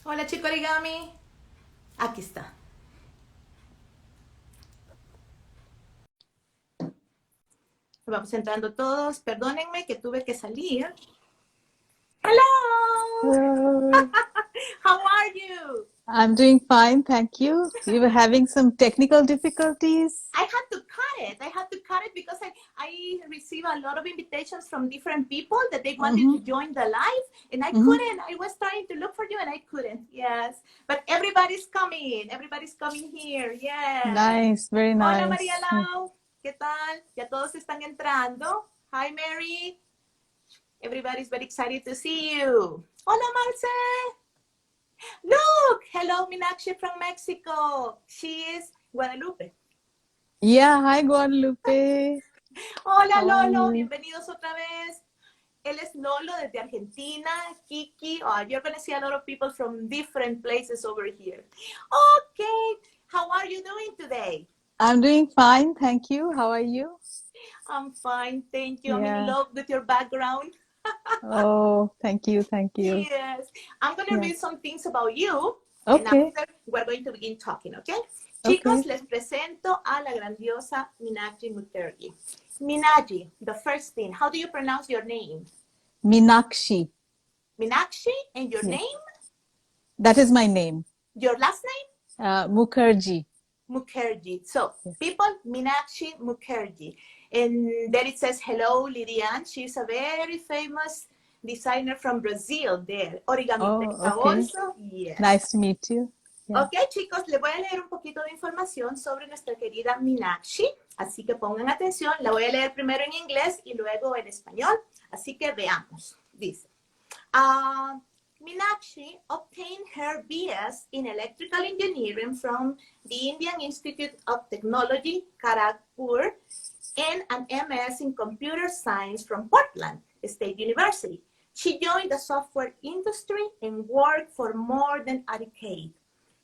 Hola, chico origami. Aquí está. Vamos entrando todos. Perdónenme que tuve que salir. Hello. Hello. How are you? I'm doing fine, thank you. We were having some technical difficulties. I had to cut it. I had to cut it because I received a lot of invitations from different people that they wanted to Hmm. join the live, and I Hmm. couldn't. I was trying to look for you, and I couldn't. Yes, but everybody's coming. Everybody's coming here. Yes. Nice, very Hola, María nice. Lau. ¿Qué tal? Ya todos están entrando. Hi, Mary. Everybody's very excited to see you. Hola, Marce. Look, hello, Meenakshi from Mexico. She is Guadalupe. Yeah, hi Guadalupe. Hola, How are Lolo. you? Bienvenidos otra vez. Él es Lolo desde Argentina. Kiki. Oh, you're going to see a lot of people from different places over here. Okay. How are you doing today? I'm doing fine, thank you. How are you? I'm fine. Thank you. I'm in Yeah. love with your background. Oh, thank you, thank you. Yes. I'm going to Yeah. read some things about you, and Okay, after we're going to begin talking, okay? Chicos, okay. les presento a la grandiosa Meenakshi Mukerji. Meenakshi, the first thing, how do you pronounce your name? Meenakshi. Meenakshi, and your Yes, name? that is my name. Your last name? Mukerji. Mukerji. So, Yes. people, Meenakshi Mukerji. And there it says, hello, Lydian. She's a very famous designer from Brazil there. Origami Oh, okay. also. Yes. Nice to meet you. Yeah. Ok, chicos, les voy a leer un poquito de información sobre nuestra querida Meenakshi, así que pongan atención. La voy a leer primero en inglés y luego en español, así que veamos. Dice, Meenakshi obtained her BS in Electrical Engineering from the Indian Institute of Technology, Kharagpur, and an MS in Computer Science from Portland State University. She joined the software industry and worked for more than a decade.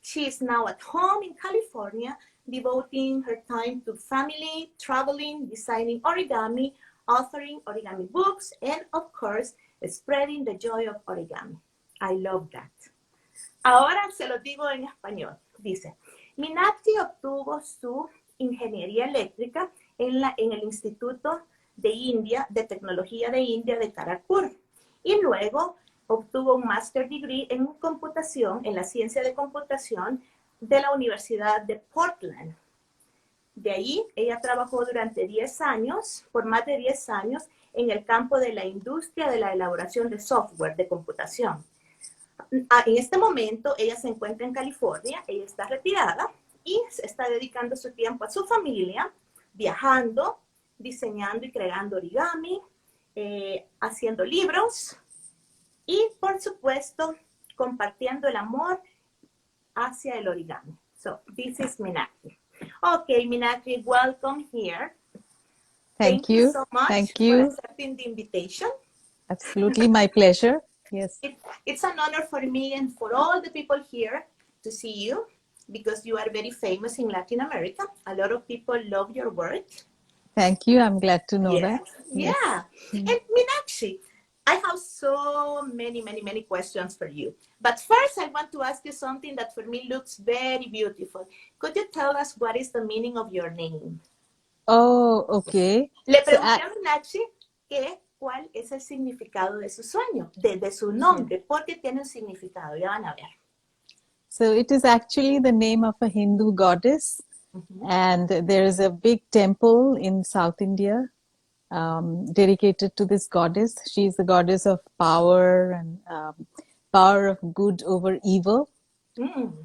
She is now at home in California, devoting her time to family, traveling, designing origami, authoring origami books, and of course, spreading the joy of origami. I love that. Ahora se lo digo en español. Dice, Meenakshi obtuvo su ingeniería eléctrica en el Instituto de India, de Tecnología de India de Kharagpur. Y luego obtuvo un Master Degree en computación, en la ciencia de computación de la Universidad de Portland. De ahí, ella trabajó durante 10 años, por más de 10 años, en el campo de la industria de la elaboración de software de computación. En este momento, ella se encuentra en California, ella está retirada y se está dedicando su tiempo a su familia, viajando, diseñando y creando origami, haciendo libros, y, por supuesto, compartiendo el amor hacia el origami. So, this is Meenakshi. Okay, Meenakshi, welcome here. Thank Thank you you. so much Thank for you. accepting the invitation. Absolutely my pleasure. Yes. It's an honor for me and for all the people here to see you because you are very famous in Latin America. A lot of people love your work. Thank you. I'm glad to know Yeah, that. Yes. yeah. And Meenakshi, I have so many questions for you. But first, I want to ask you something that for me looks very beautiful. Could you tell us what is the meaning of your name? Oh, okay. Le So, pregunté a Meenakshi cuál es el significado de su sueño, de su yeah. nombre, porque tiene un significado, ya van a ver. So it is actually the name of a Hindu goddess, and there is a big temple in South India dedicated to this goddess. She is the goddess of power and power of good over evil.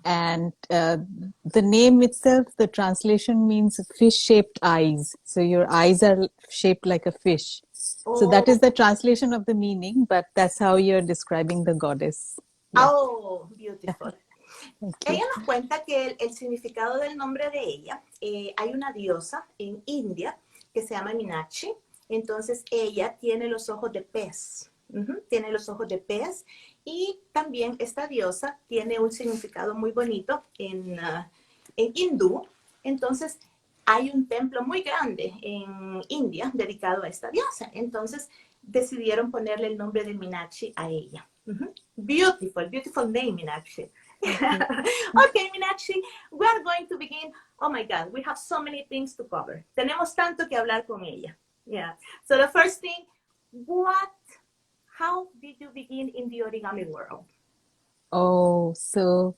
And the name itself, the translation means fish-shaped eyes. So your eyes are shaped like a fish. So that is Oh, the translation of the meaning, but that's how you're describing the goddess. Yeah, oh, beautiful. thank you. Ella nos cuenta que el significado del nombre de ella, hay una diosa en India que se llama Meenakshi, entonces ella tiene los ojos de pez, tiene los ojos de pez, y también esta diosa tiene un significado muy bonito en hindú, entonces hay un templo muy grande en India dedicado a esta diosa, entonces decidieron ponerle el nombre de Meenakshi a ella. Beautiful, beautiful name, Meenakshi. Okay, Meenakshi, we are going to begin. Oh my God, we have so many things to cover. Tenemos tanto que hablar con ella. Yeah. So the first thing, how did you begin in the origami world? Oh, so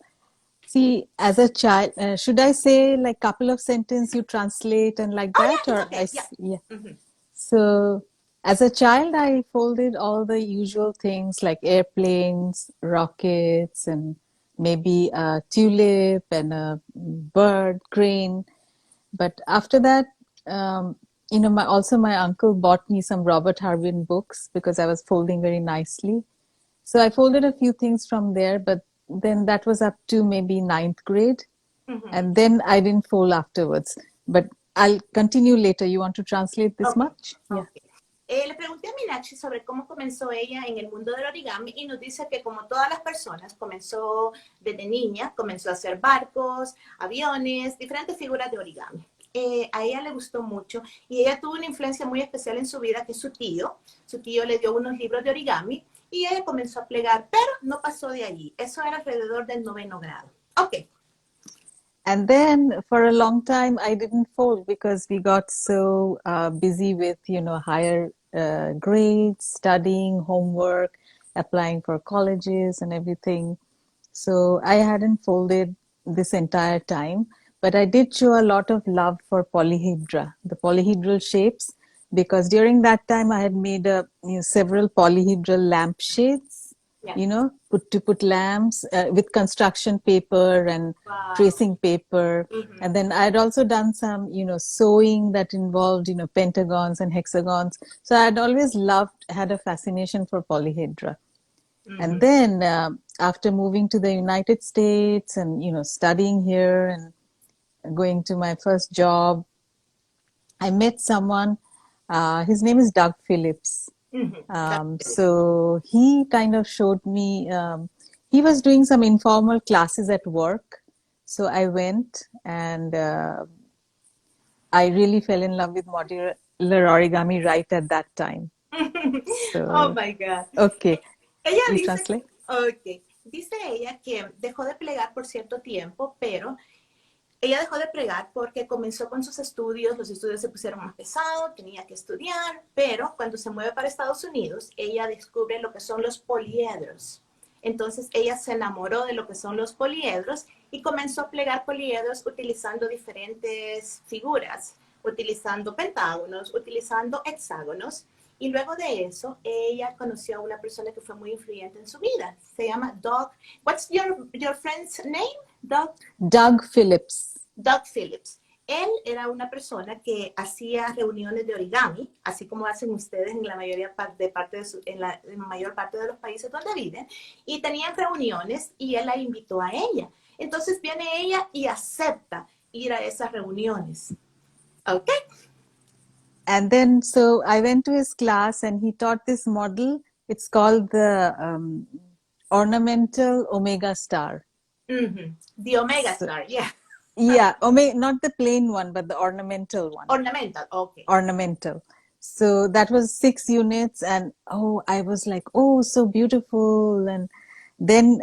see, as a child, should I say like couple of sentence you translate and like Oh that, yeah, it's or okay. Yeah. yeah. Mm-hmm. So as a child, I folded all the usual things like airplanes, rockets, and maybe a tulip and a bird, crane. But after that, um, also my uncle bought me some Robert Harvin books because I was folding very nicely. So I folded a few things from there, but then that was up to maybe ninth grade. And then I didn't fold afterwards. But I'll continue later. You want to translate this Okay. much? Yeah. Okay. Le pregunté a Meenakshi sobre cómo comenzó ella en el mundo del origami y nos dice que como todas las personas comenzó desde niña, comenzó a hacer barcos, aviones, diferentes figuras de origami. A ella le gustó mucho y ella tuvo una influencia muy especial en su vida que es su tío. Su tío le dio unos libros de origami y ella comenzó a plegar, pero no pasó de allí. Eso era alrededor del 9º grado. Ok. And then for a long time, I didn't fold because we got so busy with, higher grades, studying, homework, applying for colleges and everything. So I hadn't folded this entire time, but I did show a lot of love for polyhedra, the polyhedral shapes, because during that time I had made several polyhedral lampshades, Yeah. put lamps with construction paper and Wow. tracing paper. Mm-hmm. And then I had also done some, sewing that involved, pentagons and hexagons. So I had always had a fascination for polyhedra. Mm-hmm. And then after moving to the United States and, studying here and going to my first job, I met someone, his name is Doug Phillips. So he kind of showed me, he was doing some informal classes at work. So I went and I really fell in love with modular origami right at that time. So, oh my God. Okay. Ella You dice, translate? okay. Dice ella que dejó de plegar por cierto tiempo, pero ella dejó de plegar porque comenzó con sus estudios, los estudios se pusieron más pesados, tenía que estudiar, pero cuando se mueve para Estados Unidos, ella descubre lo que son los poliedros. Entonces ella se enamoró de lo que son los poliedros y comenzó a plegar poliedros utilizando diferentes figuras, utilizando pentágonos, utilizando hexágonos. Y luego de eso, ella conoció a una persona que fue muy influyente en su vida. Se llama Doug. What's your friend's name? Doug Phillips. Doug Phillips. Él era una persona que hacía reuniones de origami, así como hacen ustedes en la mayor parte de los países donde viven, y tenían reuniones y él la invitó a ella. Entonces viene ella y acepta ir a esas reuniones. ¿Ok? And then, so I went to his class and he taught this model. It's called the ornamental omega star. Mm-hmm. The omega star, yeah. Yeah, not the plain one, but the ornamental one. Ornamental, okay. Ornamental. So that was 6 units, and I was like, so beautiful. And then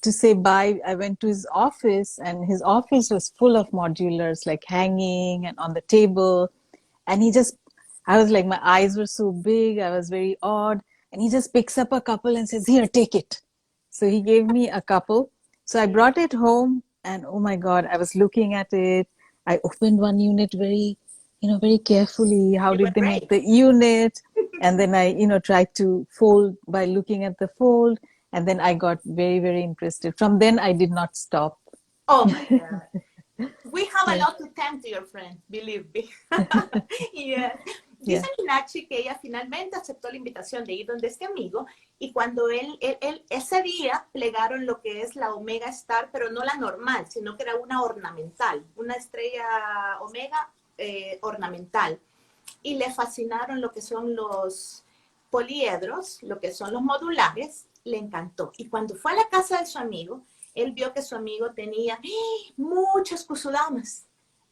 to say bye, I went to his office, and his office was full of modulars, like hanging and on the table. And I was like, my eyes were so big, I was very awed. And he just picks up a couple and says, here, take it. So he gave me a couple. So I brought it home, and oh my God, I was looking at it. I opened one unit very carefully. How did they make the unit? And then I, tried to fold by looking at the fold. And then I got very, very interested. From then, I did not stop. Oh my God. We have a lot to thank to your friend, believe me. Yeah. Dice Meenakshi que ella finalmente aceptó la invitación de ir donde este amigo y cuando él ese día plegaron lo que es la Omega Star, pero no la normal, sino que era una ornamental, una estrella Omega ornamental. Y le fascinaron lo que son los poliedros, lo que son los modulares, le encantó. Y cuando fue a la casa de su amigo, él vio que su amigo tenía muchos kusudamas.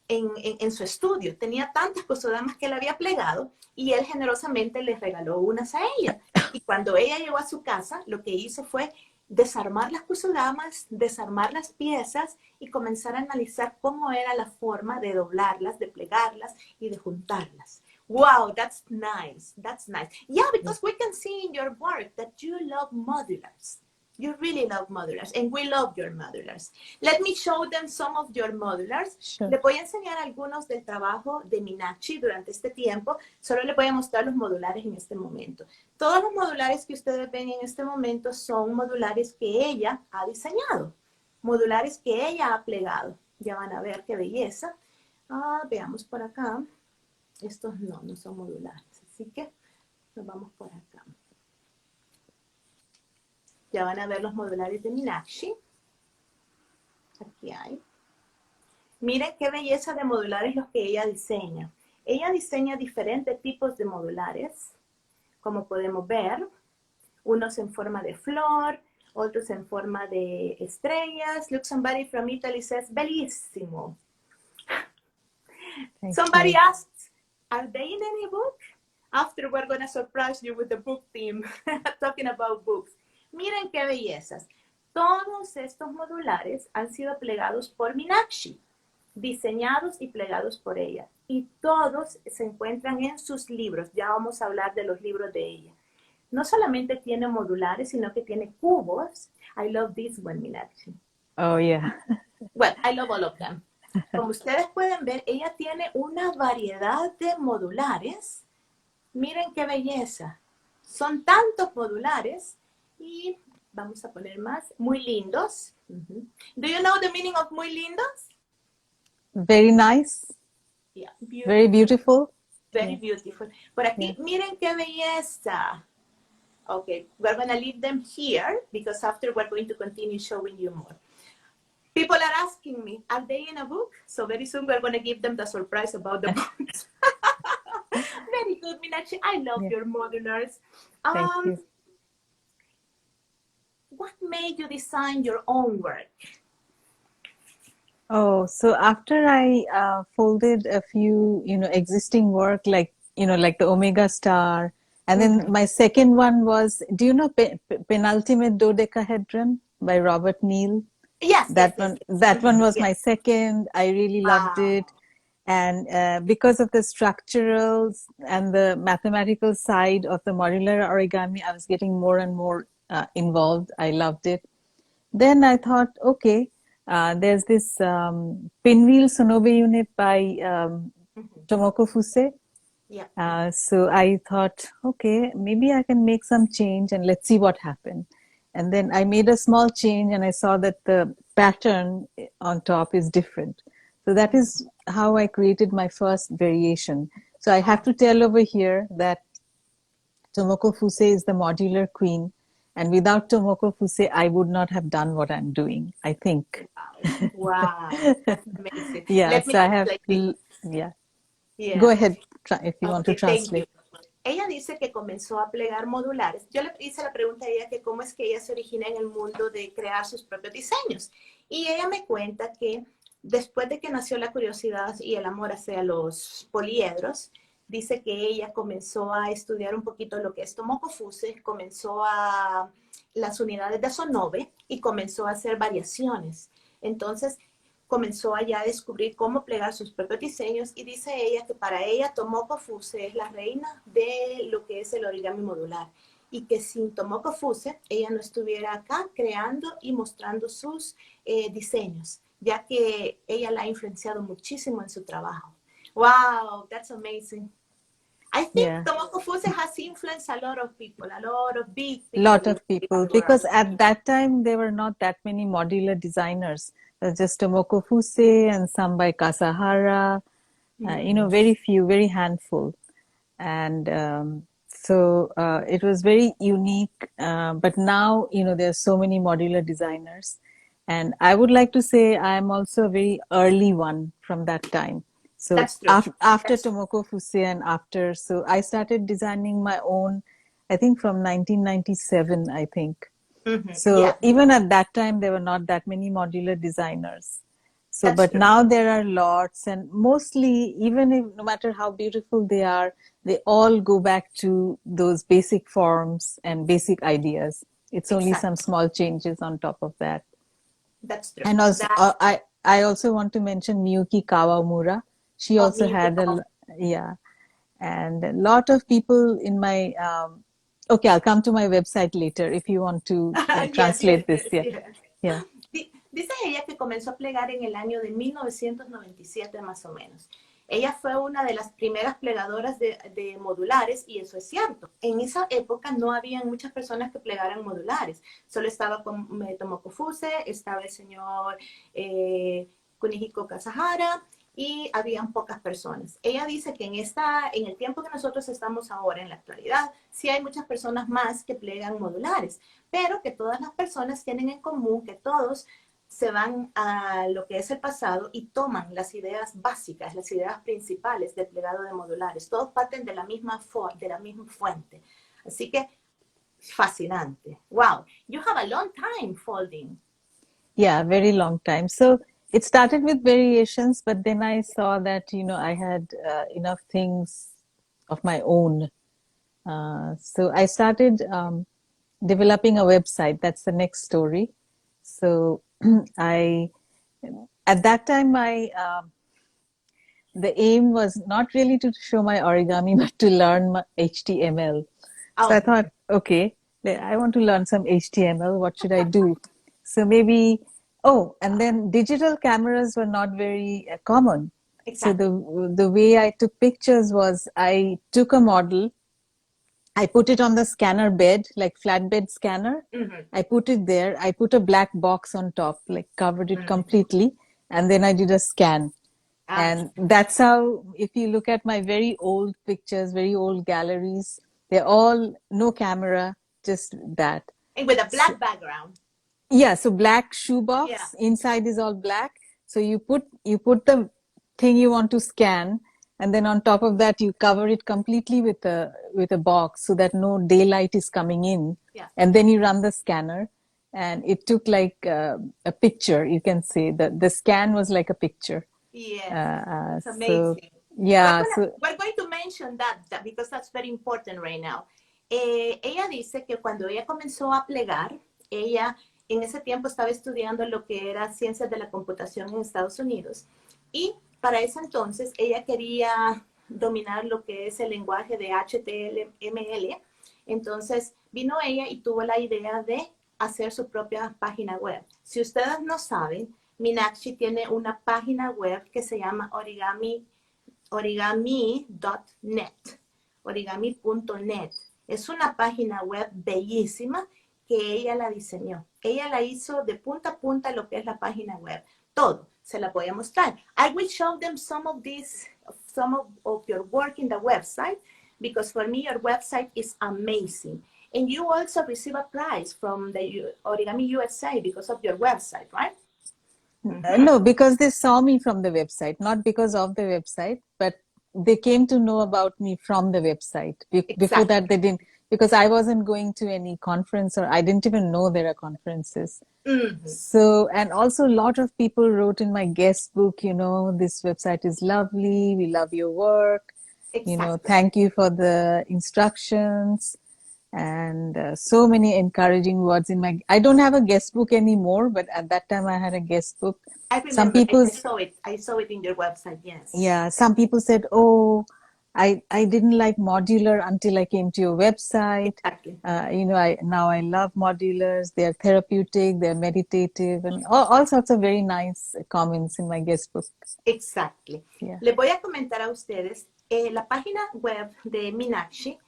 en su estudio. Tenía tantas kusudamas que él había plegado y él generosamente les regaló unas a ella. Y cuando ella llegó a su casa, lo que hizo fue desarmar las kusudamas, desarmar las piezas y comenzar a analizar cómo era la forma de doblarlas, de plegarlas y de juntarlas. Wow, that's nice. That's nice. Yeah, because we can see in your work that you love modulars. You really love modulars, and we love your modulars. Let me show them some of your modulars. Sure. Les voy a enseñar algunos del trabajo de Meenakshi durante este tiempo. Solo les voy a mostrar los modulares en este momento. Todos los modulares que ustedes ven en este momento son modulares que ella ha diseñado, modulares que ella ha plegado. Ya van a ver qué belleza. Veamos por acá. Estos no son modulares, así que nos vamos por acá. Ya van a ver los modulares de Meenakshi. Aquí hay. Miren qué belleza de modulares los que ella diseña. Ella diseña diferentes tipos de modulares, como podemos ver. Unos en forma de flor, otros en forma de estrellas. Look, somebody from Italy says, bellissimo. Somebody asked, are they in any book? After we're going to surprise you with the book theme, talking about books. Miren qué bellezas. Todos estos modulares han sido plegados por Meenakshi, diseñados y plegados por ella. Y todos se encuentran en sus libros. Ya vamos a hablar de los libros de ella. No solamente tiene modulares, sino que tiene cubos. I love this one, Meenakshi. Oh, yeah. Well, I love all of them. Como ustedes pueden ver, ella tiene una variedad de modulares. Miren qué belleza. Son tantos modulares. Y vamos a poner más. Muy lindos. Do you know the meaning of muy lindos? Very nice. Yeah, beautiful. Very beautiful. Very beautiful. Por aquí, miren qué belleza. Okay, we're going to leave them here because after we're going to continue showing you more. People are asking me, are they in a book? So very soon we're going to give them the surprise about the books. Very good, Meenakshi. I love your modulars. Thank you. What made you design your own work? Oh, so after I folded a few, existing work like the Omega Star, and then my second one was, do you know Penultimate Dodecahedron by Robert Neal? Yes. That one was my second. I really loved it. And because of the structural and the mathematical side of the modular origami, I was getting more and more involved. I loved it. Then I thought, okay, there's this pinwheel sonobe unit by Tomoko Fuse. Yeah. So I thought, okay, maybe I can make some change and let's see what happened. And then I made a small change and I saw that the pattern on top is different. So that is how I created my first variation. So I have to tell over here that Tomoko Fuse is the modular queen. And without Tomoko Fuse, I would not have done what I'm doing, I think. Wow. That's amazing. Yeah, so I have, Go ahead if you want to translate. Ella dice que comenzó a plegar modulares. Yo le hice la pregunta a ella que cómo es que ella se origina en el mundo de crear sus propios diseños. Y ella me cuenta que después de que nació la curiosidad y el amor hacia los poliedros, dice que ella comenzó a estudiar un poquito lo que es Tomoko Fuse, comenzó a las unidades de Sonobe y comenzó a hacer variaciones. Entonces, comenzó allá a descubrir cómo plegar sus propios diseños y dice ella que para ella Tomoko Fuse es la reina de lo que es el origami modular y que sin Tomoko Fuse ella no estuviera acá creando y mostrando sus diseños, ya que ella la ha influenciado muchísimo en su trabajo. Wow, that's amazing. I think Tomoko Fuse has influenced a lot of people, a lot of big people. Lot of people, because at that time there were not that many modular designers. Just Tomoko Fuse and some by Kasahara, very few, very handful. And so it was very unique. But now, there's so many modular designers. And I would like to say I'm also a very early one from that time. So after Tomoko Fuse and after, so I started designing my own, I think from 1997, I think. So even at that time, there were not that many modular designers. So, That's but true. now there are lots, and mostly, even if no matter how beautiful they are, they all go back to those basic forms and basic ideas. It's only some Exactly. small changes on top of that. That's true. And also, That's true. I also want to mention Miyuki Kawamura. She Oh, also me, had yeah, and a lot of people in my okay, I'll come to my website later if you want to yes, yes, translate this. yes, Yeah, yes. yeah. Dice ella que comenzó a plegar en el año de 1997 más o menos. Ella fue una de las primeras plegadoras de modulares y eso es cierto. En esa época no había muchas personas que plegaran modulares. Solo estaba con Tomoko Fuse, estaba el señor Kunihiko Kasahara y habían pocas personas. Ella dice que en el tiempo que nosotros estamos ahora, en la actualidad, sí hay muchas personas más que plegan modulares, pero que todas las personas tienen en común que todos se van a lo que es el pasado y toman las ideas básicas, las ideas principales del plegado de modulares. Todos parten de la misma fuente. Así que, fascinante. Wow, you have a long time folding. Yeah, very long time. So it started with variations, but then I saw that, I had enough things of my own. So I started developing a website. That's the next story. So at that time, the aim was not really to show my origami, but to learn my HTML. So I Okay. thought, okay, I want to learn some HTML. What should I do? So maybe, and then digital cameras were not very common. Exactly. So the way I took pictures was I took a model, I put it on the scanner bed, like flatbed scanner. Mm-hmm. I put it there. I put a black box on top, like covered it Mm-hmm. completely. And then I did a scan. And that's how, if you look at my very old pictures, very old galleries, they're all no camera, just that. And with a So, black background. yeah, so black Yeah. shoebox, inside is all black. So you put the thing you want to scan, and then on top of that you cover it completely with a box so that no daylight is coming in. Yeah. And then you run the scanner, and it took like a picture. You can say that the scan was like a picture. Yes, it's So amazing. yeah, We're going to mention that because that's very important right now. Ella dice que cuando ella comenzó a plegar, ella en ese tiempo estaba estudiando lo que era ciencias de la computación en Estados Unidos y para ese entonces ella quería dominar lo que es el lenguaje de HTML. Entonces vino ella y tuvo la idea de hacer su propia página web. Si ustedes no saben, Meenakshi tiene una página web que se llama origami.net, origami.net. Es una página web bellísima que ella la diseñó. Ella la hizo de punta a punta lo que es la página web. Todo. Se la voy a mostrar. I will show them some of your work in the website because for me your website is amazing. And you also receive a prize from the Origami USA because of your website, right? no, because they saw me from the website, not because of the website, but they came to know about me from the website. Before that, they didn't, because I wasn't going to any conference, or I didn't even know there are conferences. Mm-hmm. So, and also a lot of people wrote in my guest book, this website is lovely. We love your work. Exactly. Thank you for the instructions. And so many encouraging words I don't have a guest book anymore, but at that time I had a guest book. I remember. Some people, I saw it in your website. Yes. yeah, some people said, oh, I didn't like modular until I came to your website. Exactly. Now I love modulars. They're therapeutic, they're meditative, and all sorts of very nice comments in my guest book. Exactly. Yeah. Les voy a comentar a ustedes, la página web de Meenakshi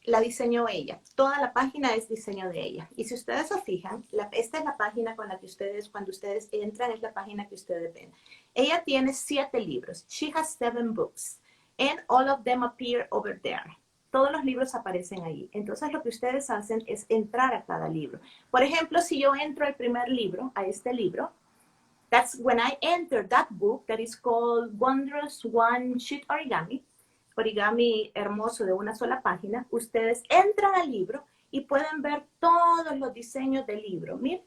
la diseñó ella. Toda la página es diseño de ella. Y si ustedes se fijan, esta es la página con la que cuando ustedes entran, es la página que ustedes ven. Ella tiene 7 libros. She has 7 books. And all of them appear over there. Todos los libros aparecen ahí. Entonces lo que ustedes hacen es entrar a cada libro. Por ejemplo, si yo entro al primer libro, a este libro, that's when I enter that book that is called Wondrous One Sheet Origami. Origami hermoso de una sola página, ustedes entran al libro y pueden ver todos los diseños del libro. Miren,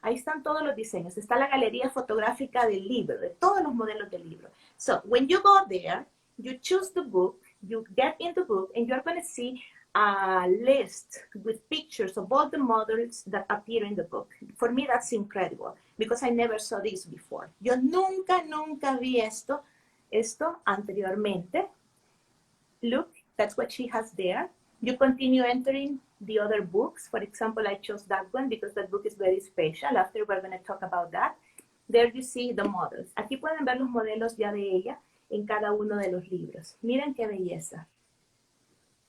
Ahí están todos los diseños. Está la galería fotográfica del libro, de todos los modelos del libro. So when you go there, you choose the book, you get in the book, and you're going to see a list with pictures of all the models that appear in the book. For me, that's incredible because I never saw this before. Yo nunca vi esto anteriormente. Look, that's what she has there. You continue entering the other books. For example, I chose that one because that book is very special. After we're going to talk about that. There you see the models. Aquí pueden ver los modelos ya de ella en cada uno de los libros. Miren qué belleza.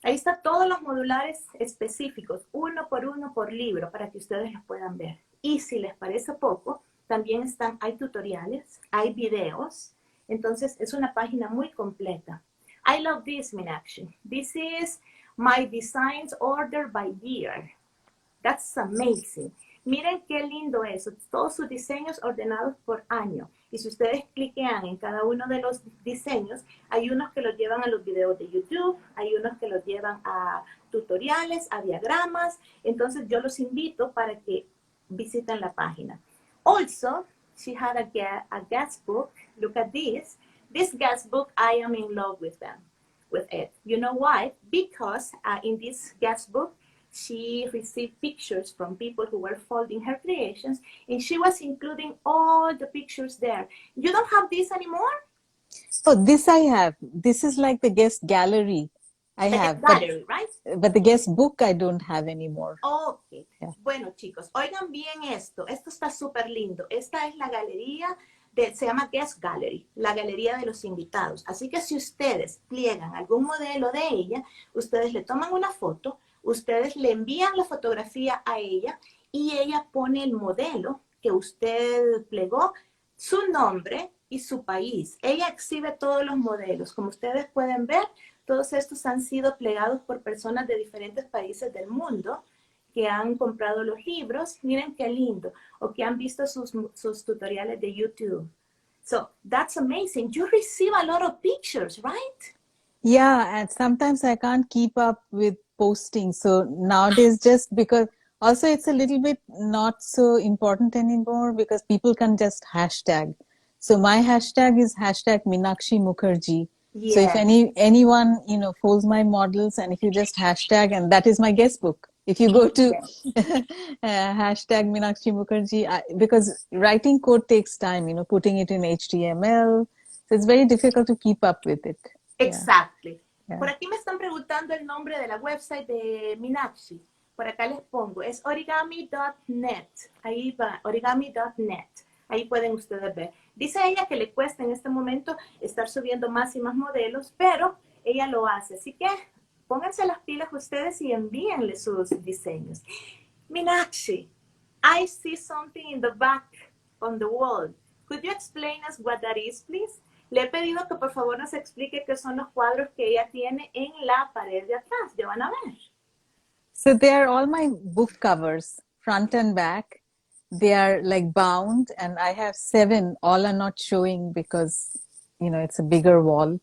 Ahí están todos los modulares específicos, uno por libro, para que ustedes los puedan ver. Y si les parece poco, también hay tutoriales, hay videos. Entonces, es una página muy completa. I love this, Meenakshi. This is my designs ordered by year. That's amazing. Miren qué lindo eso. Todos sus diseños ordenados por año. Y si ustedes cliquean en cada uno de los diseños, hay unos que los llevan a los videos de YouTube, hay unos que los llevan a tutoriales, a diagramas. Entonces yo los invito para que visiten la página. Also, she had a guest book. Look at this. This guest book, I am in love with it. You know why? Because in this guest book, she received pictures from people who were folding her creations, and she was including all the pictures there. You don't have this anymore? Oh, this I have. This is like the guest gallery I have. Gallery, right? But the guest book I don't have anymore. Okay. Yeah. Bueno, chicos, oigan bien esto. Esto está súper lindo. Esta es la galería se llama Guest Gallery, la galería de los invitados. Así que si ustedes pliegan algún modelo de ella, ustedes le toman una foto, ustedes le envían la fotografía a ella y ella pone el modelo que usted plegó, su nombre y su país. Ella exhibe todos los modelos. Como ustedes pueden ver, todos estos han sido plegados por personas de diferentes países del mundo que han comprado los libros. Miren qué lindo. O que han visto sus tutoriales de YouTube. So that's amazing. You receive a lot of pictures, right? Yeah, and sometimes I can't keep up with posting. So nowadays, just because also it's a little bit not so important anymore because people can just hashtag. So my hashtag is hashtag Meenakshi Mukerji. Yeah. So if anyone, folds my models, and if you just hashtag, and that is my guest book. If you go to hashtag Meenakshi Mukerji, because writing code takes time, putting it in HTML. So it's very difficult to keep up with it. Exactly. Yeah. Por aquí me están preguntando el nombre de la website de Meenakshi. Por acá les pongo, es origami.net. Ahí va, origami.net. Ahí pueden ustedes ver. Dice ella que le cuesta en este momento estar subiendo más y más modelos, pero ella lo hace. Así que pónganse las pilas ustedes y envíenle sus diseños. Meenakshi, I see something in the back on the wall. Could you explain us what that is, please? Le he pedido que por favor nos explique qué son los cuadros que ella tiene en la pared de atrás. Ya van a ver. So they are all my book covers, front and back. They are like bound, and I have 7. All are not showing because, it's a bigger wall.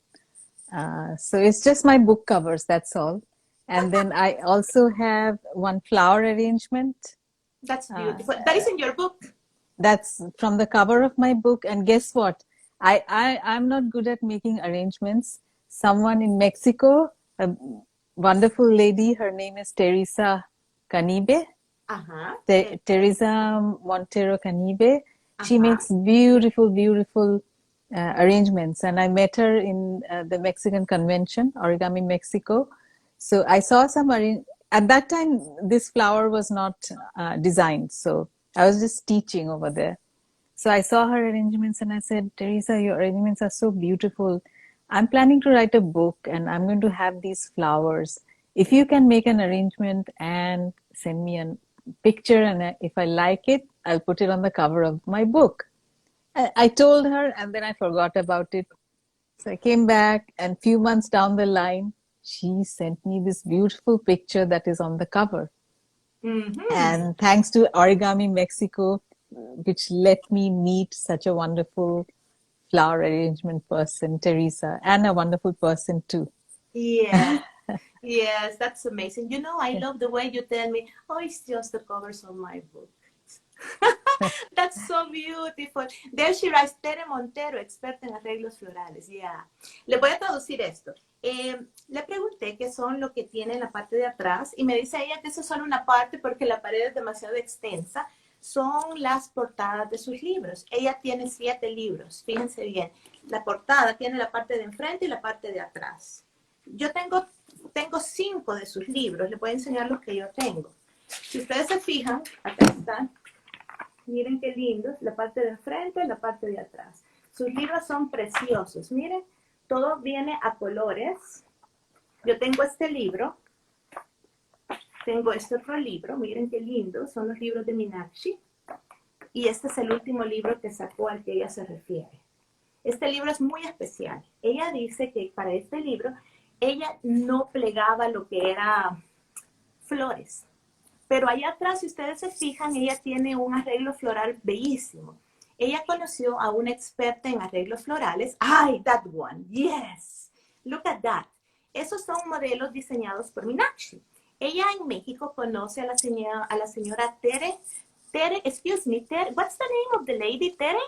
So it's just my book covers, that's all. And then I also have one flower arrangement. That's beautiful. That is in your book. That's from the cover of my book. And guess what? I'm not good at making arrangements. Someone in Mexico, a wonderful lady, her name is Teresa Canibe. Teresa Montero Canibe. She makes beautiful, beautiful arrangements. And I met her in the Mexican convention, Origami Mexico. So I saw some at that time, this flower was not designed. So I was just teaching over there. So I saw her arrangements and I said, Teresa, your arrangements are so beautiful. I'm planning to write a book and I'm going to have these flowers. If you can make an arrangement and send me a picture, and if I like it, I'll put it on the cover of my book. I told her, and then I forgot about it. So I came back, and a few months down the line, she sent me this beautiful picture that is on the cover. Mm-hmm. And thanks to Origami Mexico, which let me meet such a wonderful flower arrangement person, Teresa, and a wonderful person too. Yeah. Yes, that's amazing. I love the way you tell me, oh, it's just the covers of my book. That's so beautiful. There she writes, Tere Montero, experta en arreglos florales. Yeah. Le voy a traducir esto. Le pregunté qué son lo que tiene en la parte de atrás y me dice ella que eso es solo una parte porque la pared es demasiado extensa. Son las portadas de sus libros. Ella tiene 7 libros, fíjense bien. La portada tiene la parte de enfrente y la parte de atrás. Yo tengo 5 de sus libros. Les voy a enseñar los que yo tengo. Si ustedes se fijan, acá están. Miren qué lindos, la parte de enfrente y la parte de atrás. Sus libros son preciosos. Miren, todo viene a colores. Yo tengo este libro. Tengo este otro libro. Miren qué lindo. Son los libros de Meenakshi. Y este es el último libro que sacó al que ella se refiere. Este libro es muy especial. Ella dice que para este libro, ella no plegaba lo que era flores. Pero allá atrás, si ustedes se fijan, ella tiene un arreglo floral bellísimo. Ella conoció a una experta en arreglos florales. ¡Ay, that one! Yes! Look at that. Esos son modelos diseñados por Meenakshi. Ella en México conoce a la señora Tere. Tere, excuse me, Tere. What's the name of the lady, Tere?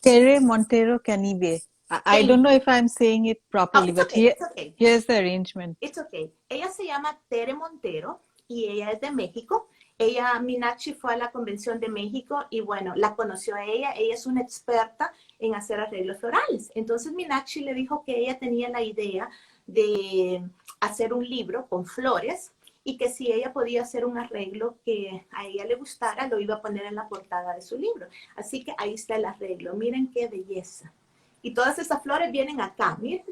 Tere Montero Canibe. I don't know if I'm saying it properly, but okay, it's okay. Here's the arrangement. It's okay. Ella se llama Tere Montero y ella es de México. Meenakshi fue a la Convención de México y bueno, la conoció a ella. Ella es una experta en hacer arreglos florales. Entonces Meenakshi le dijo que ella tenía la idea de hacer un libro con flores y que si ella podía hacer un arreglo que a ella le gustara, lo iba a poner en la portada de su libro. Así que ahí está el arreglo. Miren qué belleza. Y todas esas flores vienen acá, miren.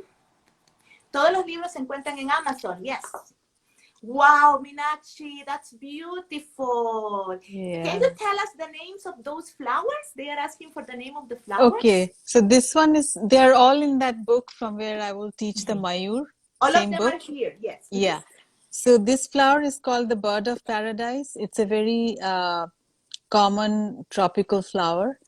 Todos los libros se encuentran en Amazon, yes. Wow, Meenakshi, that's beautiful. Yeah. Can you tell us the names of those flowers? They are asking for the name of the flowers. Okay, so this one they're all in that book from where I will teach the Mayur. All Same of them book. are here, yes. Yeah. So this flower is called the bird of paradise. It's a very common tropical flower.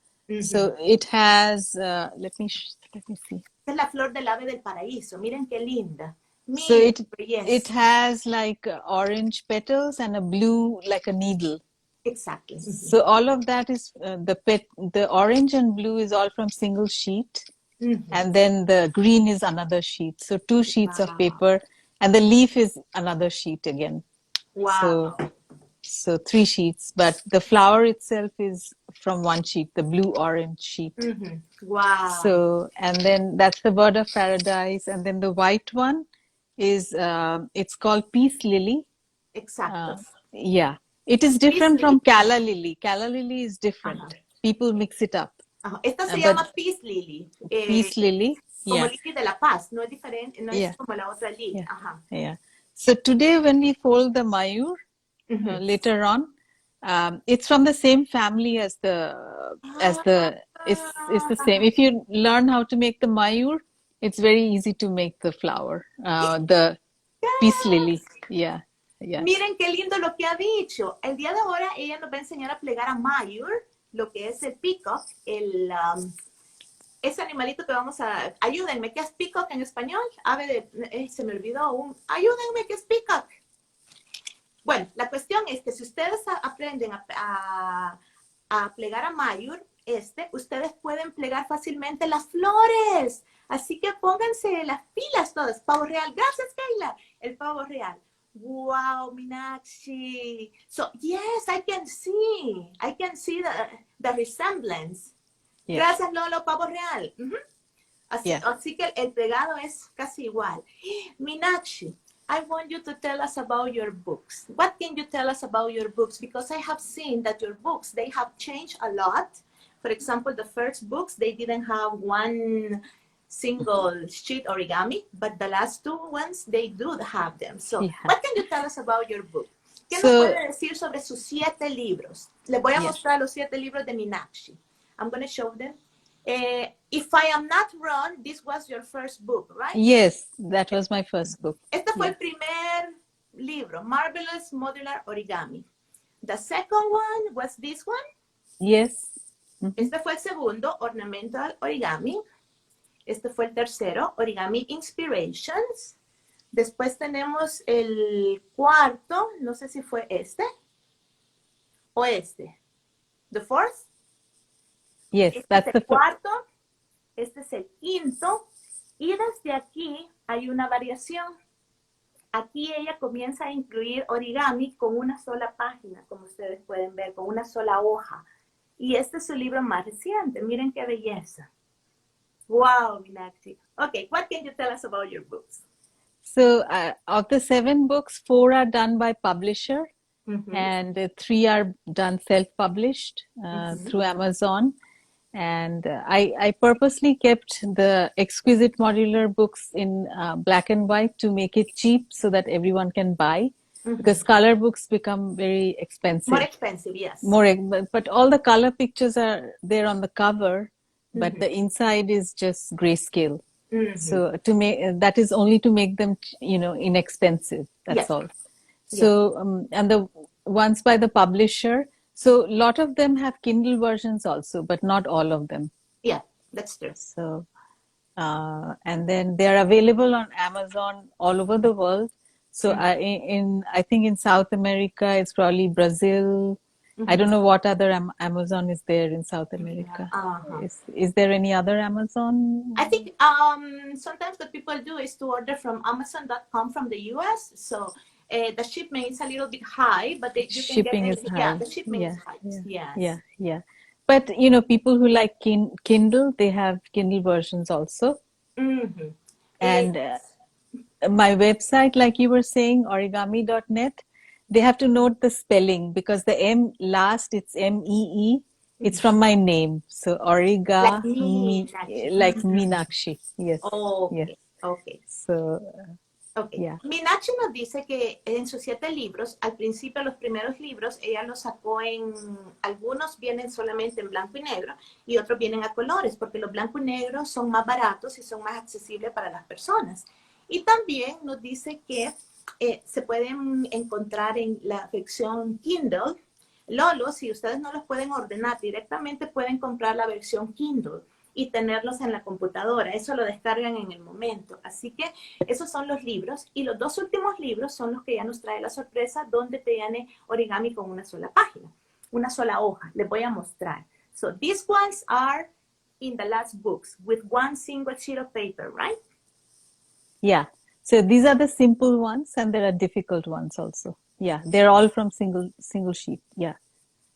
So it has, let me see. Es la flor del ave del paraíso. Miren qué linda. So Yes. it has like orange petals and a blue, like a needle. Exactly. So all of that is the orange and blue is all from single sheet, and then the green is another sheet. So 2 sheets of paper, and the leaf is another sheet again. Wow. So 3 sheets, but the flower itself is from 1 sheet, the blue-orange sheet. Wow. So, and then that's the bird of paradise, and then the white one is it's called peace lily. Exacto. Yeah, it is different from calla lily. Calla lily is different. People mix it up. Esta se llama peace lily. Peace lily. Como lily de la paz, no es diferente, no es como la otra lily. Yeah. So today when we fold the Mayur, later on, it's from the same family as it's the same. If you learn how to make the Mayur, it's very easy to make the flower, the peace lily. Yeah. Yeah. Miren qué lindo lo que ha dicho. El día de ahora ella nos va a enseñar a plegar a Mayur, lo que es el peacock, ese animalito que vamos a... Ayúdenme, ¿qué es peacock en español? Ave de... se me olvidó ayúdenme, ¿qué es peacock? Bueno, la cuestión es que si ustedes aprenden a plegar a Mayur, ustedes pueden plegar fácilmente las flores. Así que pónganse las pilas todas. Pavo real. Gracias, Kayla. El pavo real. Wow, Meenakshi. So, yes, I can see the resemblance. Yes. Gracias, Lolo, pavo real. Así que el plegado es casi igual. Meenakshi, I want you to tell us about your books. What can you tell us about your books? Because I have seen that your books, they have changed a lot. For example, the first books, they didn't have one single sheet origami, but the last 2 ones, they do have them. So, what can you tell us about your book? ¿Qué nos puede decir sobre sus 7 libros? Les voy a mostrar los 7 libros de Meenakshi. I'm going to show them. If I am not wrong, this was your first book, right? Yes, that was my first book. Este fue el primer libro, Marvelous Modular Origami. The second one was this one. Yes. Este fue el segundo, Ornamental Origami. Este fue el tercero, Origami Inspirations. Después tenemos el cuarto, no sé si fue este o este. The fourth. Yes, Este es that's el the first. cuarto. Este es el quinto. Y desde aquí hay una variación. Aquí ella comienza a incluir origami con una sola página, como ustedes pueden ver, con una sola hoja. Y este es su libro más reciente. Miren qué belleza. Wow, Meenakshi. Okay, what can you tell us about your books? So of the 7 books, 4 are done by publisher, Mm-hmm. and 3 are done self-published through Amazon. And I purposely kept the exquisite modular books in black and white to make it cheap so that everyone can buy, because color books become very expensive. More expensive, yes. But all the color pictures are there on the cover, but the inside is just grayscale. So to make that is only to make them, inexpensive. That's Yes. all. So and the ones by the publisher. So a lot of them have Kindle versions also, but not all of them. Yeah, that's true. So and then they are available on Amazon all over the world. So I think in South America it's probably Brazil. I don't know what other Amazon is there in South America. Is there any other Amazon? I think sometimes what people do is to order from Amazon.com from the US. So the shipment is a little bit high, but you can Shipping get is high. Yeah, the shipment is high. Yes. Yeah. But people who like Kindle, they have Kindle versions also. And my website, like you were saying, origami.net, they have to note the spelling, because the M last, it's MEE. It's from my name. So Origami, like Meenakshi. Yes. Okay. Yes. Okay. So, Okay. yeah. Meenakshi nos dice que en sus 7 libros, al principio los primeros libros, ella los sacó algunos vienen solamente en blanco y negro y otros vienen a colores, porque los blanco y negros son más baratos y son más accesibles para las personas. Y también nos dice que se pueden encontrar en la versión Kindle. Lolo, si ustedes no los pueden ordenar directamente, pueden comprar la versión Kindle y tenerlos en la computadora. Eso lo descargan en el momento. Así que esos son los libros. Y los 2 últimos libros son los que ya nos trae la sorpresa, donde tiene origami con una sola página, una sola hoja. Les voy a mostrar. So these ones are in the last books with one single sheet of paper, right? Yeah. So these are the simple ones, and there are difficult ones also. Yeah, they're all from single sheet. Yeah.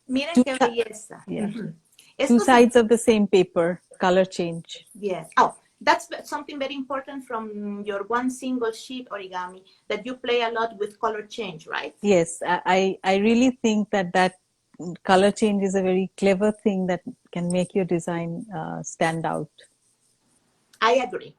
Miren qué belleza. Yeah. 2 sides of the same paper, color change. Yes. Oh, that's something very important from your one single sheet origami, that you play a lot with color change, right? Yes, I really think that color change is a very clever thing that can make your design stand out. I agree.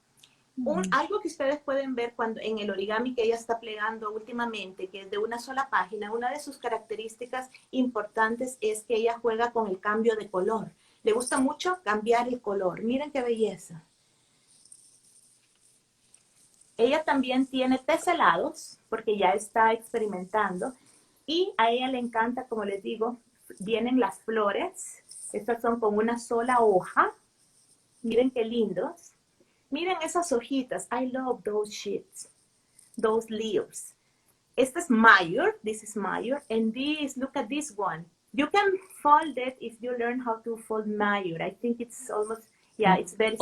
Algo que ustedes pueden ver cuando en el origami que ella está plegando últimamente, que es de una sola página, una de sus características importantes es que ella juega con el cambio de color. Le gusta mucho cambiar el color. Miren qué belleza. Ella también tiene teselados, porque ya está experimentando. Y a ella le encanta, como les digo, vienen las flores. Estas son con una sola hoja. Miren qué lindos. Miren esas hojitas. I love those sheets, those leaves. Este es Mayur. This is Mayur. And this, look at this one. You can fold it if you learn how to fold Mayur. I think it's almost, yeah, it's very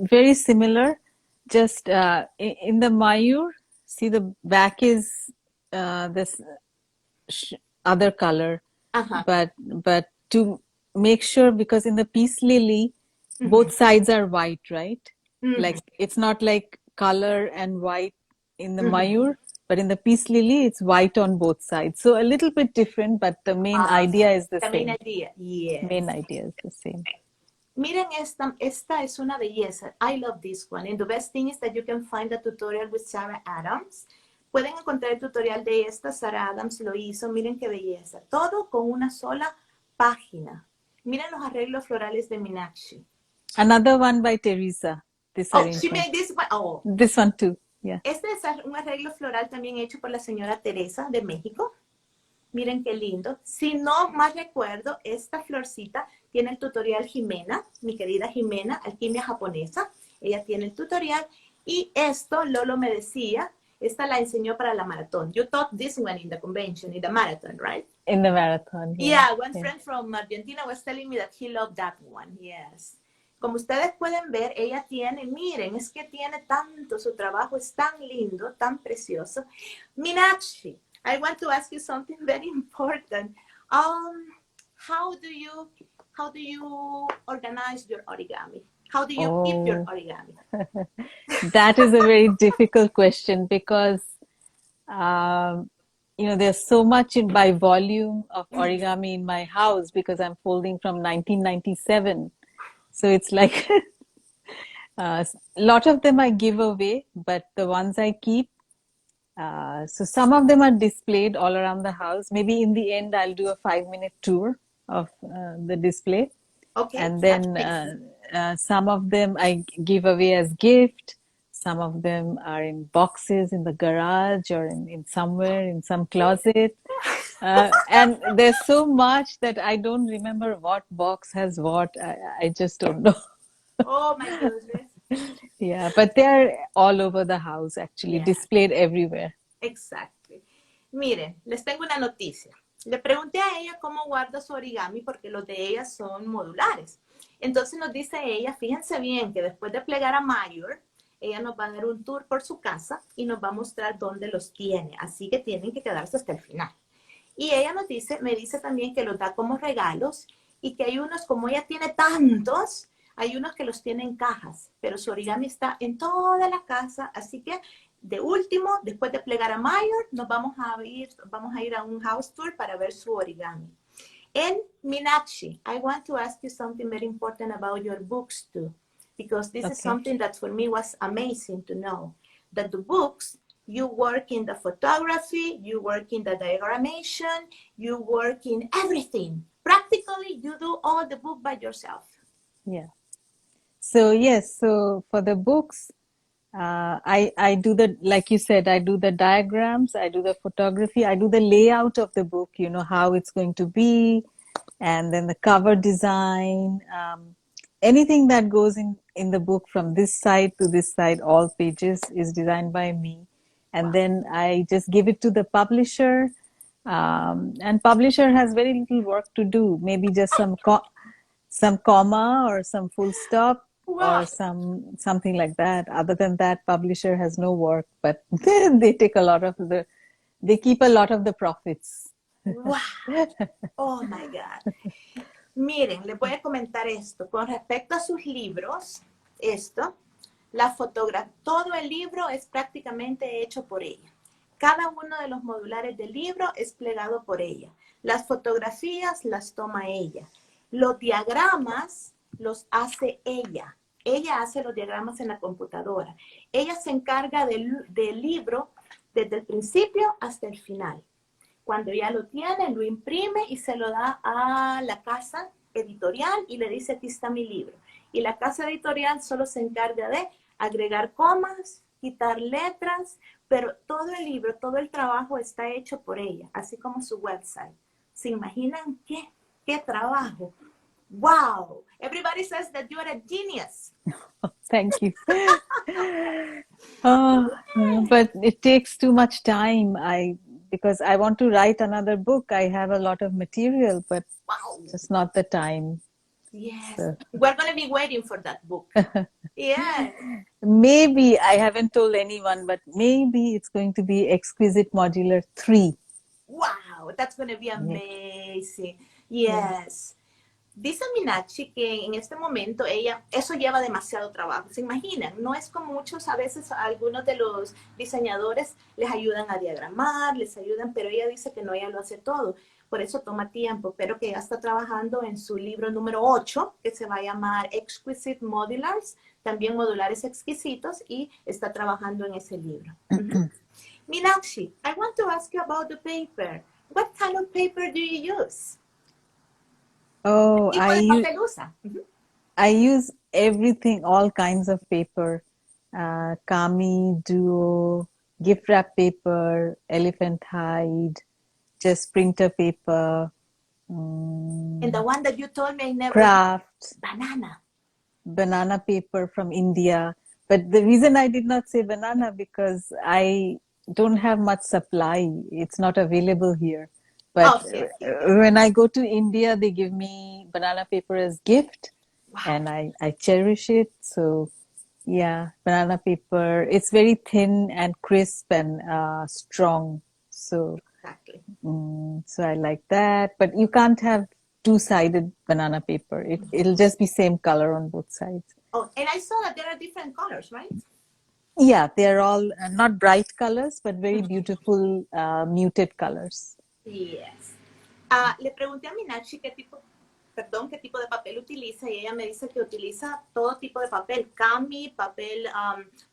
very similar. Just in the Mayur, see the back is this other color. But to make sure, because in the peace lily, both sides are white, right? Like it's not like color and white in the Mayur, but in the peace lily, it's white on both sides. So a little bit different, but the main idea is the same. main idea, yes. Main idea is the same. Miren esta es una belleza. I love this one. And the best thing is that you can find a tutorial with Sarah Adams. Pueden encontrar el tutorial de esta. Sarah Adams lo hizo. Miren qué belleza. Todo con una sola página. Miren los arreglos florales de Meenakshi. Another one by Teresa. She made this one. Oh. This one too. Yeah. Este es un arreglo floral también hecho por la señora Teresa de México. Miren qué lindo. Si no más recuerdo, esta florcita tiene el tutorial Jimena, mi querida Jimena, alquimia japonesa. Ella tiene el tutorial. Y esto, Lolo me decía, Esta la enseñó para la maratón. You taught this one in the convention, in the marathon, right? In the marathon, Yeah, one yeah. friend from Argentina was telling me that he loved that one. Yes. Como ustedes pueden ver, ella tiene, miren, es que tiene tanto, su trabajo es tan lindo, tan precioso. Meenakshi, I want to ask you something very important. How do you organize your origami? How do you keep your origami? That is a very difficult question because there's so much by volume of origami in my house because I'm folding from 1997. So it's like a lot of them I give away, but the ones I keep, so some of them are displayed all around the house. Maybe in the end, I'll do a 5-minute tour of the display. Okay, and then some of them I give away as gift. Some of them are in boxes in the garage or in somewhere in some closet. And there's so much that I don't remember what box has what. I just don't know. Oh my goodness. Yeah, but they're all over the house actually, Yeah. displayed everywhere. Exactly. Miren, les tengo una noticia. Le pregunté a ella cómo guarda su origami porque los de ella son modulares. Entonces nos dice ella, fíjense bien que después de plegar a Mayor, ella nos va a dar un tour por su casa y nos va a mostrar dónde los tiene. Así que tienen que quedarse hasta el final. Y ella nos dice, me dice también que los da como regalos y que hay unos, como ella tiene tantos, hay unos que los tiene en cajas, pero su origami está en toda la casa, así que de último, después de plegar a Mayor, nos vamos a ir a un house tour para ver su origami. And Meenakshi, I want to ask you something very important about your books too, because this is something that for me was amazing to know, that the books, you work in the photography, you work in the diagrammation, you work in everything. Practically, you do all the book by yourself. Yeah. So yes, so for the books, I do like you said, I do the diagrams, I do the photography, I do the layout of the book, how it's going to be, and then the cover design, anything that goes in the book from this side to this side, all pages is designed by me. And then I just give it to the publisher, and publisher has very little work to do, maybe just some comma or some full stop. Wow. Or something like that. Other than that, publisher has no work, but they take they keep a lot of the profits. Wow. Oh my God. Miren, les voy a comentar esto. Con respecto a sus libros, todo el libro es prácticamente hecho por ella. Cada uno de los modulares del libro es plegado por ella. Las fotografías las toma ella. Los diagramas los hace ella. Ella hace los diagramas en la computadora. Ella se encarga del libro desde el principio hasta el final. Cuando ya lo tiene, lo imprime y se lo da a la casa editorial y le dice, aquí está mi libro. Y la casa editorial solo se encarga de agregar comas, quitar letras, pero todo el libro, todo el trabajo está hecho por ella, así como su website. ¿Se imaginan qué trabajo? Wow! Everybody says that you are a genius. Thank you. But it takes too much time. Because I want to write another book. I have a lot of material, but just not the time. Yes. So. We're going to be waiting for that book. Yeah. Maybe, I haven't told anyone, but maybe it's going to be Exquisite Modular 3. Wow, that's going to be amazing. Yes. Dice Meenakshi que en este momento eso lleva demasiado trabajo. ¿Se imaginan? No es como muchos, a veces algunos de los diseñadores les ayudan a diagramar, pero ella dice que no, ella lo hace todo. Por eso toma tiempo, pero que ella está trabajando en su libro número 8, que se va a llamar Exquisite Modulars, también modulares exquisitos, y está trabajando en ese libro. Meenakshi, I want to ask you about the paper. What kind of paper do you use? Oh, I use everything, all kinds of paper. Kami, Duo, gift wrap paper, elephant hide, just printer paper. And the one that you told me I never craft. Banana paper from India. But the reason I did not say banana because I don't have much supply. It's not available here. But Oh, yes, yes. when I go to India, they give me banana paper as gift, Wow, and I cherish it. So yeah, banana paper. It's very thin and crisp and strong. So exactly. so I like that. But you can't have two-sided banana paper. It'll just be same color on both sides. Oh, and I saw that there are different colors, right? Yeah, they're all not bright colors, but very beautiful muted colors. Yes. Le pregunté a Meenakshi qué tipo de papel utiliza y ella me dice que utiliza todo tipo de papel, Kami, papel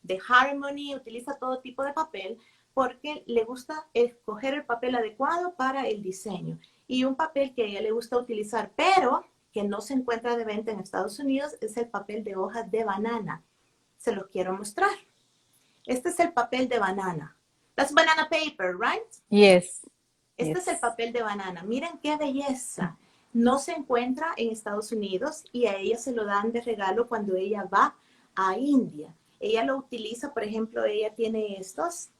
de Harmony, utiliza todo tipo de papel porque le gusta escoger el papel adecuado para el diseño. Y un papel que a ella le gusta utilizar, pero que no se encuentra de venta en Estados Unidos, es el papel de hojas de banana. Se los quiero mostrar. Este es el papel de banana. That's banana paper, right? Yes. Este es el papel de banana. Miren qué belleza. No se encuentra en Estados Unidos y a ella se lo dan de regalo cuando ella va a India. Ella lo utiliza, por ejemplo, ella tiene estos.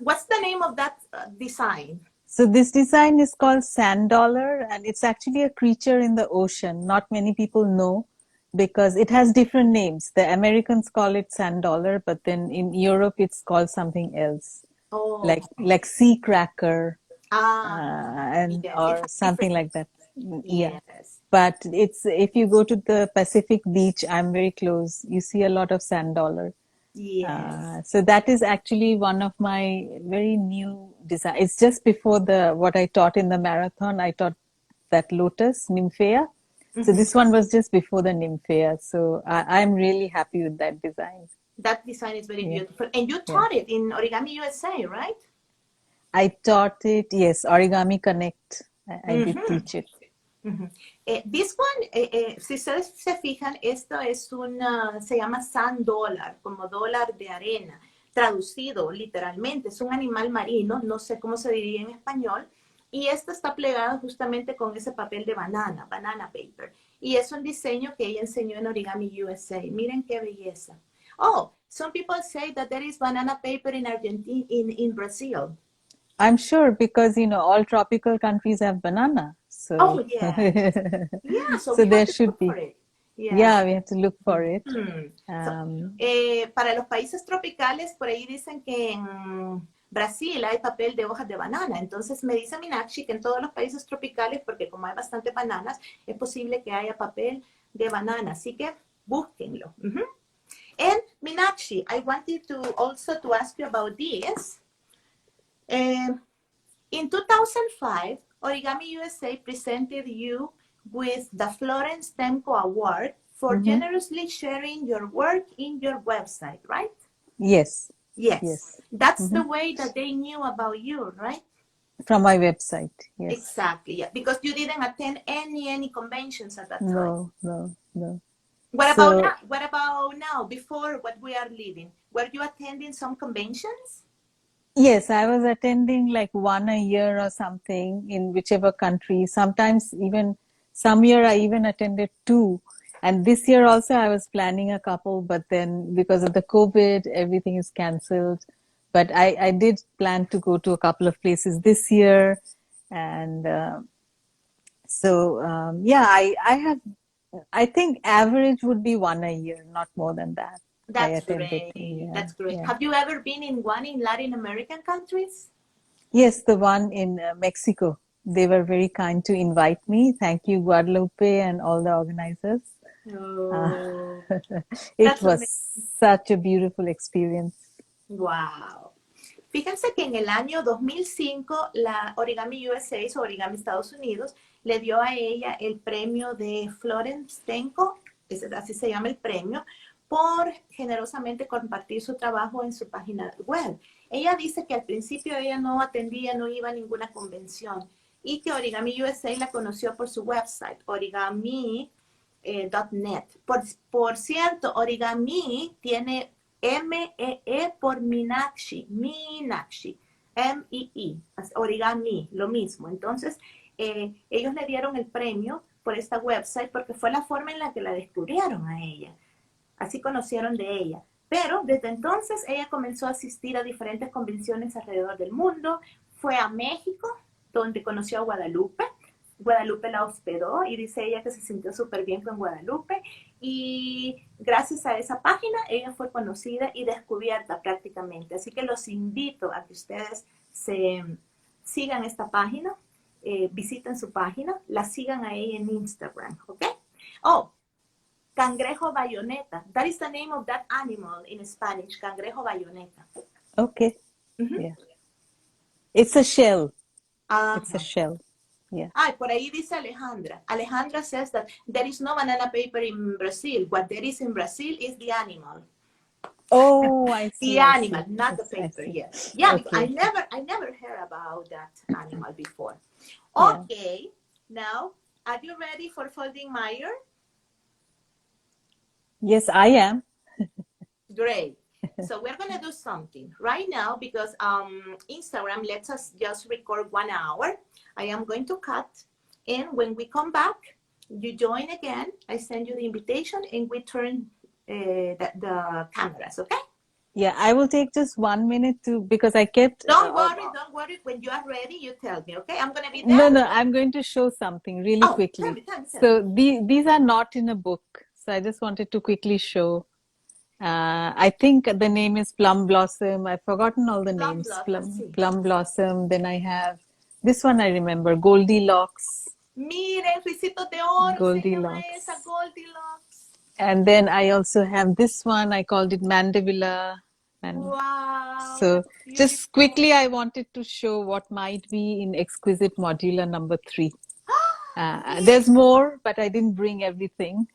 What's the name of that design? So this design is called sand dollar, and it's actually a creature in the ocean. Not many people know because it has different names. The Americans call it sand dollar, but then in Europe it's called something else, Oh, like sea cracker, and yes, it or has something different. like that. Yeah. Yes, But it's if you go to the Pacific beach, I'm very close. You see a lot of sand dollar. yes. So that is actually one of my very new design. It's just before the what I taught in the marathon. I taught that lotus nymphea. So this one was just before the nymphea. So I'm really happy with that design. That design is very Yeah, beautiful. And you yeah. taught it in Origami USA, right? I taught it. Yes, Origami Connect. I did teach it. This one, si ustedes se fijan, esto es se llama sand dollar, como dólar de arena, traducido literalmente, es un animal marino, no sé cómo se diría en español, y esto está plegado justamente con ese papel de banana paper, y es un diseño que ella enseñó en Origami USA. Miren qué belleza. Oh, some people say that there is banana paper in Argentina, in Brazil. I'm sure because all tropical countries have banana. Oh, So yes. Yeah, so so we have there to should look for be. it. Yeah. Yeah, we have to look for it. So, para los países tropicales, por ahí dicen que en Brasil hay papel de hojas de banana. Entonces me dice Meenakshi que en todos los países tropicales, porque como hay bastante bananas, es posible que haya papel de banana. Así que búsquenlo. And Meenakshi, I wanted to also to ask you about this. In 2005, Origami USA presented you with the Florence Temco Award for generously sharing your work in your website, right? Yes. Yes. Yes. That's the way that they knew about you, right? From my website. Yes. Exactly. Yeah. Because you didn't attend any conventions at that time. No. What So, about now? What about now? Before what we are living, were you attending some conventions? yes, I was attending like one a year or something in whichever country. Sometimes even some year I even attended two. And this year also I was planning a couple, but then because of the COVID, everything is cancelled. But I did plan to go to a couple of places this year. And yeah, I think average would be one a year, not more than that. I That's attended great. to, yeah, That's great. yeah. Have you ever been in one in Latin American countries? Yes, the one in Mexico. They were very kind to invite me. Thank you, Guadalupe, and all the organizers. Oh, It that's was amazing. such a beautiful experience. Wow. Fíjense que en el año 2005 la Origami USA o Origami Estados Unidos le dio a ella el premio de Florence Tenco, así se llama el premio, por generosamente compartir su trabajo en su página web. Ella dice que al principio ella no atendía, no iba a ninguna convención y que Origami USA la conoció por su website, origami.net. Por cierto, Origami tiene M-E-E por Meenakshi, M-I-I, Origami, lo mismo. Entonces, ellos le dieron el premio por esta website porque fue la forma en la que la descubrieron a ella. Así conocieron de ella. Pero desde entonces ella comenzó a asistir a diferentes convenciones alrededor del mundo. Fue a México, donde conoció a Guadalupe. Guadalupe la hospedó y dice ella que se sintió súper bien con Guadalupe. Y gracias a esa página ella fue conocida y descubierta prácticamente. Así que los invito a que ustedes sigan esta página, visiten su página, la sigan a ella en Instagram, ¿ok? Oh, cangrejo bayoneta. That is the name of that animal in Spanish, cangrejo bayoneta. Okay. Yeah. It's a shell. It's a Uh-huh. shell. Yeah. Ah, por ahí dice Alejandra. Alejandra says that there is no banana paper in Brazil. What there is in Brazil is the animal. Oh, I see. The I animal, see. not the I paper. see. Yes. Yeah, Okay. I never heard about that animal before. Yeah. Okay. Now, are you ready for folding Meyer? Yes, I am. Great. So we're gonna do something right now because Instagram lets us just record 1 hour. I am going to cut, and when we come back, you join again. I send you the invitation, and we turn the cameras. Okay? Yeah, I will take just 1 minute because I kept. Don't worry. When you are ready, you tell me. Okay? I'm gonna be there. No, I'm going to show something really Oh, quickly. tell me. So these are not in a book. So I just wanted to quickly show. I think the name is Plum Blossom. I've forgotten all the Plum names. blossom, sí. Plum Blossom. Then I have this one I remember, Goldilocks. Miren, ricitos de oro se llama esa, Goldilocks. Goldilocks. And then I also have this one. I called it Mandevilla. And Wow, so that's just beautiful. quickly, I wanted to show what might be in Exquisite Modular number 3. There's more, but I didn't bring everything.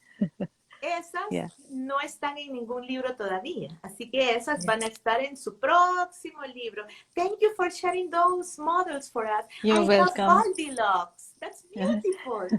Esas Yeah. no están en ningún libro todavía, así que esas Yeah. van a estar en su próximo libro. Thank you for sharing those models for us. You're I welcome. love Goldilocks. That's beautiful.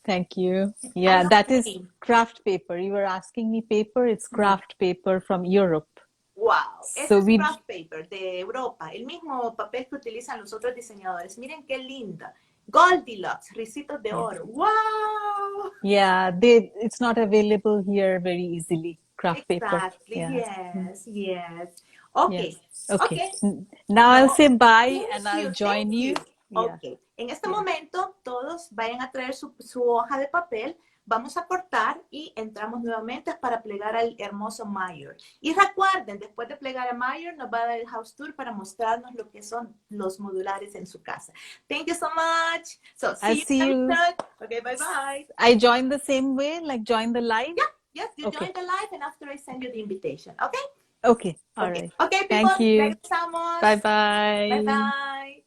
Thank you. Yeah, love that is green. craft paper. You were asking me paper. It's craft paper from Europe. Wow, ese So es we craft paper de Europa, el mismo papel que utilizan los otros diseñadores. Miren qué linda. Goldilocks, ricitos de oro. Wow. Yeah, it's not available here very easily. Craft paper. Exactly. Yeah. Yes. Okay. Yes. Okay. Okay. Now I'll say bye Thank and I'll you, join thank you. you. Yeah. Ok, en este Yeah. momento todos vayan a traer su hoja de papel, vamos a cortar y entramos nuevamente para plegar al hermoso Meyer. Y recuerden, después de plegar a Meyer nos va a dar el house tour para mostrarnos lo que son los modulares en su casa. Thank you so much. So, see you. Okay, bye-bye. I join the same way, like join the live? Yeah, yes, you Okay. join the live and after I send you the invitation, okay? Okay, all right. Okay, people, Thank you. regresamos. Bye-bye. Bye-bye.